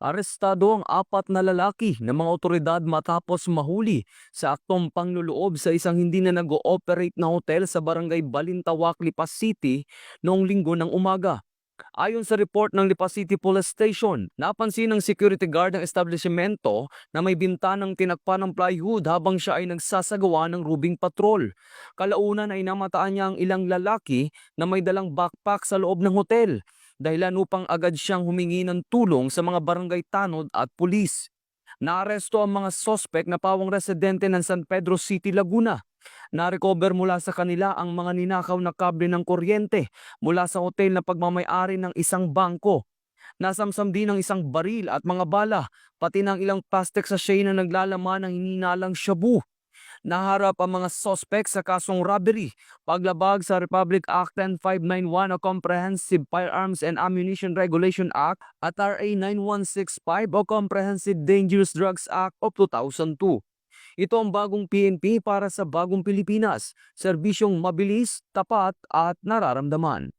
Arestado ang 4 na lalaki ng mga otoridad matapos mahuli sa aktong panluloob sa isang hindi na nag-ooperate na hotel sa barangay Balintawak, Lipas City noong linggo ng umaga. Ayon sa report ng Lipas City Police Station, napansin ng security guard ng establishmento na may bintanang tinakpan ng plywood habang siya ay nagsasagawa ng rubing patrol. Kalaunan ay namataan niya ang ilang lalaki na may dalang backpack sa loob ng hotel, dahilan upang agad siyang humingi ng tulong sa mga barangay tanod at pulis. Naaresto ang mga sospek na pawang residente ng San Pedro City, Laguna. Na-recover mula sa kanila ang mga ninakaw na kable ng kuryente mula sa hotel na pagmamay-ari ng isang bangko. Nasamsam din ang isang baril at mga bala, pati ng ilang plastic sachet na naglalaman ng hininalang shabu. Naharap ang mga sospek sa kasong robbery, paglabag sa Republic Act 10591 o Comprehensive Firearms and Ammunition Regulation Act at RA 9165 o Comprehensive Dangerous Drugs Act of 2002. Ito ang bagong PNP para sa bagong Pilipinas, serbisyong mabilis, tapat at nararamdaman.